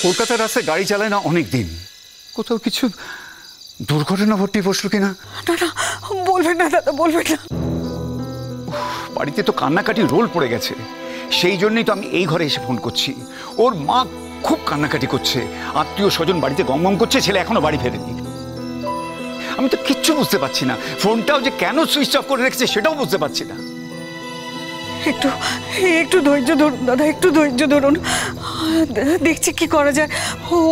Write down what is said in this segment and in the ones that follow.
কলকাতার রাস্তায় গাড়ি চালায় না অনেক দিন, কোথাও কিছু দুর্ঘটনা ঘটে বসলো কিনা? না না, বলবেন না দাদা, বলবেন না। বাড়িতে তো কান্নাকাটি রোল পড়ে গেছে, সেই জন্যই তো আমি এই ঘরে এসে ফোন করছি। ওর মা খুব কান্নাকাটি করছে, আত্মীয় স্বজন বাড়িতে গমগম করছে, ছেলে এখনো বাড়ি ফেরেনি। আমি তো কিচ্ছু বুঝতে পারছি না, ফোনটাও যে কেন সুইচ অফ করে রেখেছে সেটাও বুঝতে পারছি না। একটু একটু ধৈর্য ধরুন দাদা, একটু ধৈর্য ধরুন, দেখছি কি করা যায়।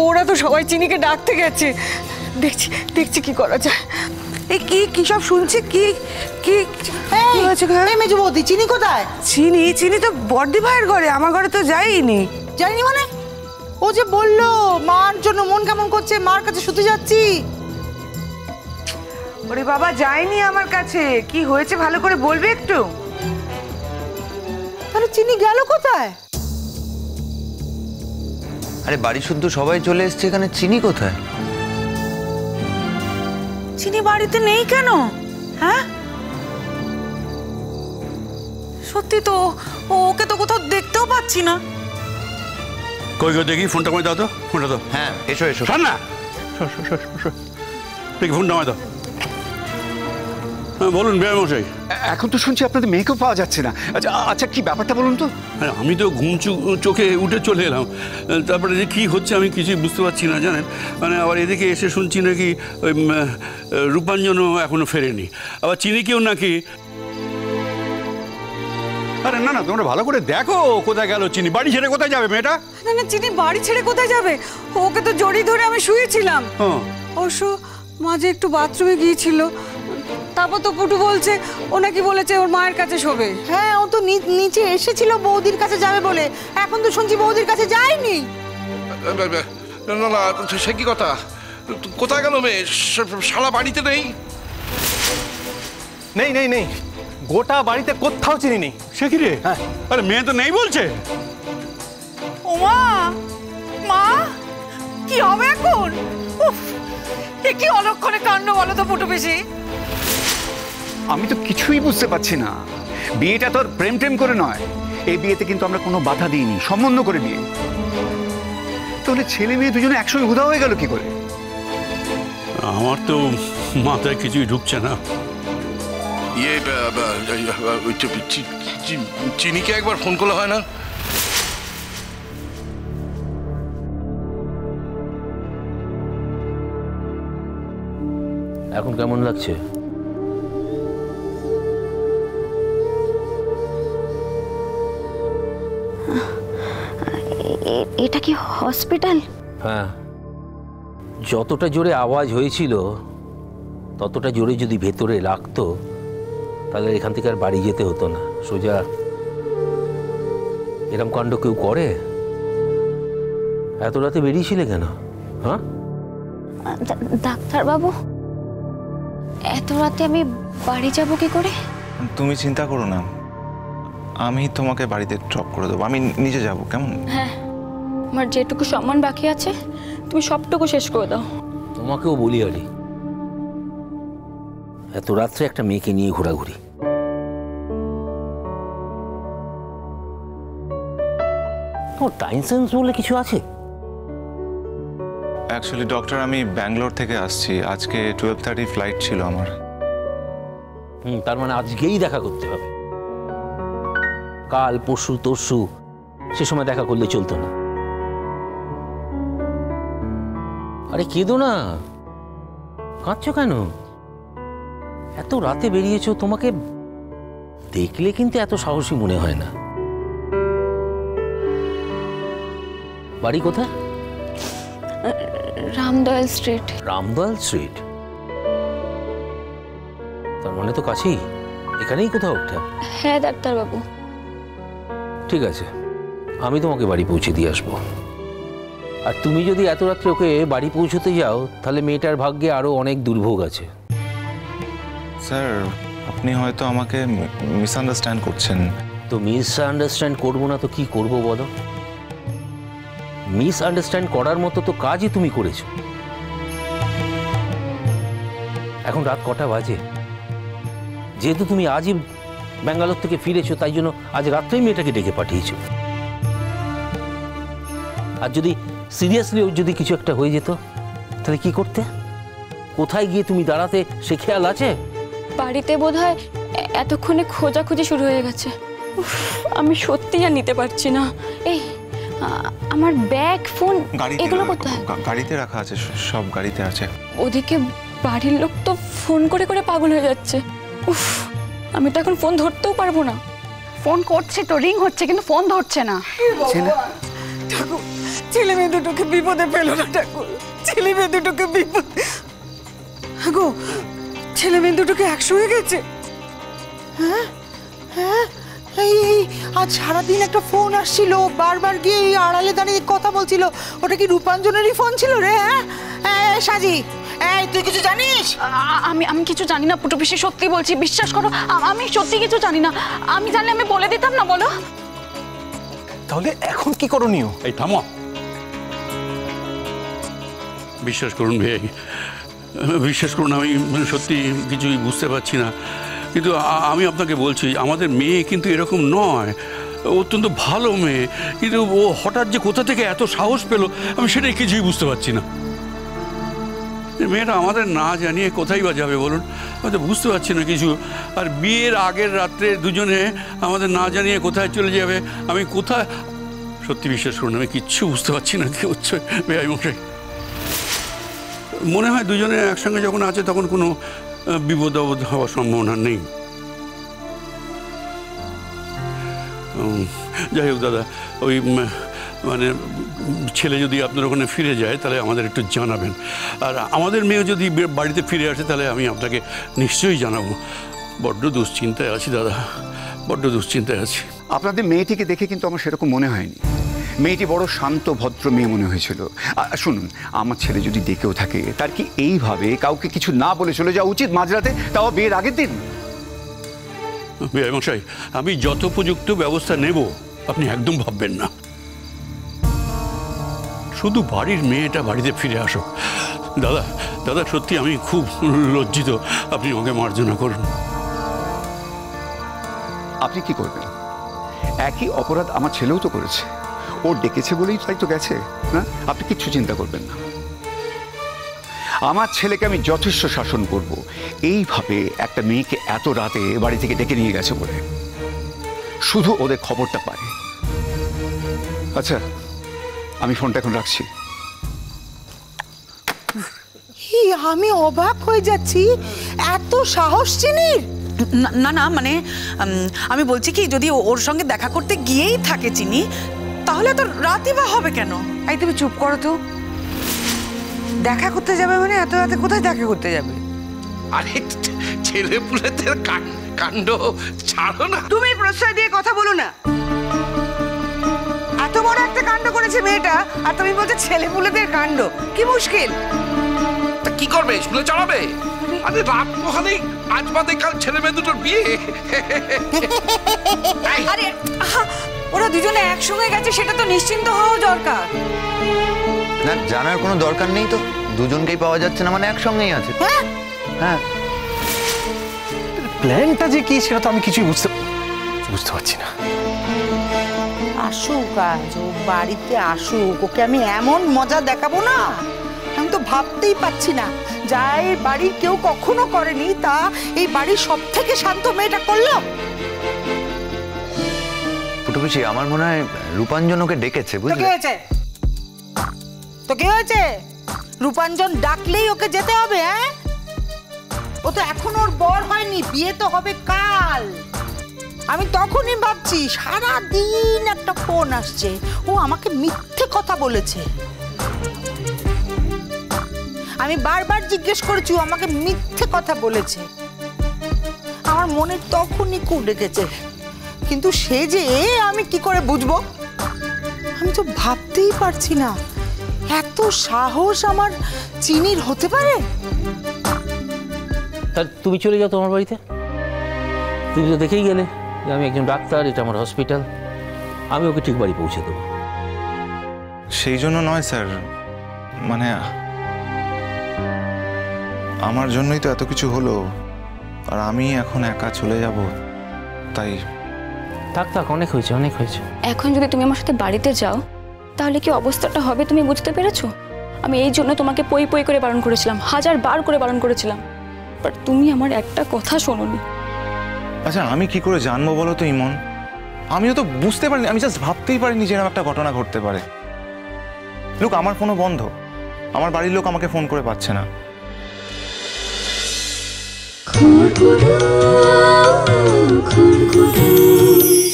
ওরা তো সবাই চিনিকে ডাকতে গেছে, দেখছি দেখছি কি করা যায়। এই কি কি সব শুনছি, কি কি হয়েছে? মেজো বৌদি, চিনি কোথায়? চিনি চিনি তো বড়দি ভাইয়ের ঘরে, আমার ঘরে তো যাইনি। জানি মানে? ও যে বললো মার জন্য মন কেমন করছে, মার কাছে শুতে যাচ্ছি। ওরে বাবা, যায়নি আমার কাছে। কি হয়েছে ভালো করে বলবে একটু? তাহলে চিনি গেল কোথায়? আরে বাড়ি শুদ্ধ সবাই চলে এসছে, এখানে চিনি কোথায়? চিনি বাড়িতে নেই কেন? হ্যাঁ, সত্যি তো, ওকে তো কোথাও দেখতেও পাচ্ছি না। কই গো দেখি, ফোনটা আমায় দাও তো, ফোনটা দাও। হ্যাঁ এসো এসো। শোন না, দেখি ফোনটা আমায় দাও। হ্যাঁ বলুন বেয়াই মশাই। এখন তো শুনছি আপনাদের মেয়েকেও পাওয়া যাচ্ছে না। আচ্ছা আচ্ছা, কি ব্যাপারটা বলুন তো। আমি তো ঘুম চোখে উঠে চলে এলাম, তারপরে যে কী হচ্ছে আমি কিছুই বুঝতে পারছি না জানেন। মানে আবার এদিকে এসে শুনছি নাকি ওই রূপাঞ্জনও এখনো ফেরেনি, আবার চিনিকেও নাকি। আরে না না, তোমরা ভালো করে দেখো কোথায় গেল চিনি, বাড়ি ছেড়ে কোথায় যাবে মেয়েটা? না না, চিনি বাড়ি ছেড়ে কোথায় যাবে? ওকে তো জড়িয়ে ধরে আমি শুয়েছিলাম। অবশ্য মাঝে একটু বাথরুমে গিয়েছিল, তারপর তো পুটু বলছে ও নাকি বলেছে ওর মায়ের কাছে শোবে। হ্যাঁ, ও তো নিচে এসেছিল বৌদির কাছে যাবে বলে, এখন তো শুনছি বৌদির কাছে যায়নি। না না না, সে কি কথা? কোথায় গেল মেয়ে? শালা বাড়িতে নেই? নেই নেই নেই, গোটা বাড়িতে কোথাও চিনি নেই। সে কি রে? আরে মেয়ে তো নেই বলছে। ওমা, মা কি হবে এখন? উফ, এ কি অলক্ষণে কাণ্ড বলো তো পুটু পিসি। আমি তো কিছুই বুঝতে পারছি না। বিয়েটা তো আর প্রেম প্রেম করে নয়, এই বিয়েতে কিন্তু আমরা কোনো বাধা দিইনি, সম্বন্ধ করে বিয়ে। তাহলে ছেলে মেয়ে দুজনে একসঙ্গে উধাও হয়ে গেল কি করে? আমার তো মাথায় কিছুই ঢুকছে না। চিনিকে একবার ফোন করলে হয় না? এখন কেমন লাগছে? এটা কি হসপিটাল? হ্যাঁ, যতটা জোরে আওয়াজ হয়েছিল ততটা জোরে যদি ভেতরে লাগতো তাহলে এখান থেকে আর বাড়ি যেতে হতো না, সোজা। এরম কাণ্ড কেউ করে? এত রাতে বেরিয়েছিলে কেন? হ্যাঁ ডাক্তারবাবু, এত রাতে আমি বাড়ি যাব কি করে? তুমি চিন্তা করো না, আমি তোমাকে বাড়িতে ড্রপ করে দেবো, আমি নিজে যাব, কেমন? হ্যাঁ, আমার যেটুকু সম্মান বাকি আছে তুমি সবটুকু শেষ করে দাও। তোমাকেও বলি আরে, এত রাত্রে একটা মেয়েকে নিয়ে ঘোরাঘুরি। তোমার টাইম সেন্স বলে কিছু আছে? অ্যাকচুয়ালি ডক্টর, আমি ব্যাঙ্গালোর থেকে আসছি, আজকে 12:30 ফ্লাইট ছিল আমার। তার মানে আজকেই দেখা করতে হবে? কাল পরশু তরশু সে সময় দেখা করলে চলতো না? আরে কেঁদো না, কাঁদছো কেন? এত রাতে বেরিয়েছো, তোমাকে দেখলে কিন্তু এত সাহসী মনে হয় না। বাড়ি কোথায়? রামদয়াল স্ট্রিট। রামদয়াল স্ট্রিট? তার মানে তো কাছেই, এখানেই কোথাও একটা। হ্যাঁ ডাক্তারবাবু। ঠিক আছে, আমি তোমাকে বাড়ি পৌঁছে দিয়ে আসবো। আর তুমি যদি এত রাত্রে ওকে বাড়ি পৌঁছতে যাও তাহলে মেয়েটার ভাগ্যে আরো অনেক দুর্ভোগ আছে। স্যার, আপনি হয়তো আমাকে মিসআন্ডারস্ট্যান্ড করছেন। তো মিসআন্ডারস্ট্যান্ড করবো না তো কি করবো বলো? মিসআন্ডারস্ট্যান্ড করার মতো তো কাজই তুমি করেছো। এখন রাত কটা বাজে? যেহেতু তুমি আজই ব্যাঙ্গালোর থেকে ফিরেছো, তাই জন্য আজ রাত্রেই মেয়েটাকে ডেকে পাঠিয়েছো। আর যদি সিরিয়াসলি ওর যদি কিছু একটা হয়ে যেত তাহলে কি করতে? কোথায় গিয়ে তুমি দাঁড়াতে সে খেয়াল আছে? বাড়িতে বোধহয় এতক্ষণে খোঁজাখুঁজি শুরু হয়ে গেছে। উফ, আমি সত্যি আর নিতে পারছি না। এই আমার ব্যাগ, ফোন এগুলো কোথায়? গাড়িতে রাখা আছে, সব গাড়িতে আছে। ওদিকে বাড়ির লোক তো ফোন করে করে পাগল হয়ে যাচ্ছে। উফ, আমি তো এখন ফোন ধরতেও পারবো না। ফোন করছে তো, রিং হচ্ছে, কিন্তু ফোন ধরছে না। ঠাকুর, ছেলে মেয়ে দুটোকে বিপদে ফেলো না ঠাকুর, ছেলে মেয়ে দুটোকে বিপদ। গো, ছেলে মেয়ে দুটোকে একসঙ্গে গেছে। হ্যাঁ হ্যাঁ, এই আজ সারাদিন একটা ফোন আসছিল, বারবার গিয়ে এই আড়ালে দাঁড়িয়ে কথা বলছিল। ওটা কি রূপাঞ্জনেরই ফোন ছিল রে? হ্যাঁ সাজি, এই তুই কিছু জানিস? আমি কিছু জানি না পুটু পিসি, সত্যি বলছি, বিশ্বাস করো আমি সত্যি কিছু জানি না। আমি জানলে আমি বলে দিতাম না, বলো। তাহলে এখন কি করণীয়? এই থামো, বিশ্বাস করুন ভাই, বিশ্বাস করুন, আমি সত্যি কিছুই বুঝতে পারছি না। কিন্তু আমি আপনাকে বলছি, আমাদের মেয়ে কিন্তু এরকম নয়, অত্যন্ত ভালো মেয়ে। কিন্তু ও হঠাৎ যে কোথা থেকে এত সাহস পেল, আমি সেটাই কিছুই বুঝতে পারছি না। মেয়েটা আমাদের না জানিয়ে কোথায় বা যাবে বলুন? আমি তো বুঝতে পারছি না কিছু। আর বিয়ের আগের রাত্রে দুজনে আমাদের না জানিয়ে কোথায় চলে যাবে, আমি কোথায়, সত্যি বিশ্বাস করুন আমি কিচ্ছু বুঝতে পারছি না কি হচ্ছে বেআই মশাই। মনে হয় দুজনে একসঙ্গে যখন আছে তখন কোনো বিপদ আপদ হওয়ার সম্ভাবনা নেই। যাই হোক দাদা, ওই মানে ছেলে যদি আপনার ওখানে ফিরে যায় তাহলে আমাদের একটু জানাবেন। আর আমাদের মেয়ে যদি বাড়িতে ফিরে আসে তাহলে আমি আপনাকে নিশ্চয়ই জানাবো। বড্ড দুশ্চিন্তায় আছি দাদা, বড্ড দুশ্চিন্তায় আছি। আপনাদের মেয়েটিকে দেখে কিন্তু আমার সেরকম মনে হয়নি। মেয়েটি বড় শান্ত ভদ্র মেয়ে মনে হয়েছিল। শুনুন, আমার ছেলে যদি ডেকেও থাকে, তার কি এইভাবে কাউকে কিছু না বলে চলে যাওয়া উচিত মাঝরাতে, তাও বিয়ের আগের দিন? বেআই মশাই, আমি যথোপযুক্ত ব্যবস্থা নেব, আপনি একদম ভাববেন না। শুধু বাড়ির মেয়েটা বাড়িতে ফিরে আসুক। দাদা দাদা, সত্যি আমি খুব লজ্জিত, আপনি আমাকে মার্জনা করুন। আপনি কি করবেন? একই অপরাধ আমার ছেলেও তো করেছে, ও ডেকেছে বলেই তাই তো গেছে না। আপনি কিচ্ছু চিন্তা করবেন না, আমার ছেলেকে আমি যথেষ্ট শাসন করব। এইভাবে একটা মেয়েকে এত রাতে বাড়ি থেকে ডেকে নিয়ে গেছে বলে শুধু ওদের খবরটা পায়। আচ্ছা, আমি ফোনটা এখন রাখছি। আমি অবাক হয়ে যাচ্ছি, এত সাহস চিনির। না না, মানে আমি বলছি কি, যদি ওর সঙ্গে দেখা করতে গিয়েই থাকে চিনি, তাহলে তো রাতই বা হবে কেন? এই তুমি চুপ করো তো। দেখা করতে যাবে মানে এত রাতে কোথায় দেখা করতে যাবে? আরে ছেলে পুলেদের কাণ্ড ছাড়ো না। তুমি প্রশ্রয় দিয়ে কথা বলো না। এত বড় একটা কাণ্ড করেছে মেয়েটা, আর তুমি বলছো ছেলে পুলেদের কাণ্ড। কি মুশকিল? তা কি করবে? স্কুলে চড়াবে? আরে রাত পোহালেই আজ বাদে কাল ছেলে মেয়ে দুটোর বিয়ে। আরে ওরা দুজনে একসঙ্গে গেছে, সেটা তো নিশ্চিন্ত হওয়া দরকার। না, জানার কোনো দরকার নেই তো, দুজনকেই পাওয়া যাচ্ছে না মানে একসঙ্গেই আছে। হ্যাঁ, প্ল্যানটা যে কি সেটা তো আমি কিছুই বুঝতে পারছি না। আসুক আজ, ও বাড়িতে আসুক, ওকে আমি এমন মজা দেখাবো না, আমি তো ভাবতেই পাচ্ছি না। যা এই বাড়ির কেউ কখনো করেনি, তা এই বাড়ির সব থেকে শান্ত মেয়েটা করলো। পুটুপিসি, আমার মনে হয় রূপাঞ্জন ওকে ডেকেছে, তো বুঝলে? কি হয়েছে? তো কি হয়েছে? রূপাঞ্জন ডাকলেই ওকে যেতে হবে? হ্যাঁ, ও তো এখন ওর বর হয়নি, বিয়ে তো হবে কাল। আমি তখনই ভাবছি সারা দিন একটা ফোন আসছে, ও আমাকে মিথ্যে কথা বলেছে। আমি বারবার জিজ্ঞেস করেছি, ও আমাকে মিথ্যে কথা বলেছে। আমার মনে তখনই খুব ডেকেছে, কিন্তু সে যে আমি কি করে বুঝবো? আমি তো ভাবতেই পারছি না এত সাহস আমার চিনির হতে পারে। তা তুমি চলে যাও তোমার বাড়িতে। তুমি তো দেখেই গেলে যে আমি একজন ডাক্তার, এটা আমার হসপিটাল, আমি ওকে ঠিক বাড়ি পৌঁছে দেবো। সেই জন্য নয় স্যার, মানে আমার জন্যই তো এত কিছু হলো, আর আমি এখন একা চলে যাব, তাই। থাক থাক, অনেক হয়েছে অনেক হয়েছে। এখন যদি তুমি আমার সাথে বাড়িতে যাও তাহলে কি অবস্থাটা হবে তুমি বুঝতে পেরেছো? আমি এই জন্য তোমাকে পই পই করে বারণ করেছিলাম, 1000 বার করে বারণ করেছিলাম, বাট তুমি আমার একটা কথা শোনোনি। আচ্ছা আমি কি করে জানবো বলো তো ইমন? আমিও তো বুঝতে পারিনি, আমি জাস্ট ভাবতেই পারিনি যে এরকম একটা ঘটনা ঘটতে পারে। লোক আমার ফোনও বন্ধ, আমার বাড়ির লোক আমাকে ফোন করে পাচ্ছে না।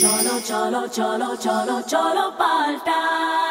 চলো চলো চলো চলো চলো পাল্টাই।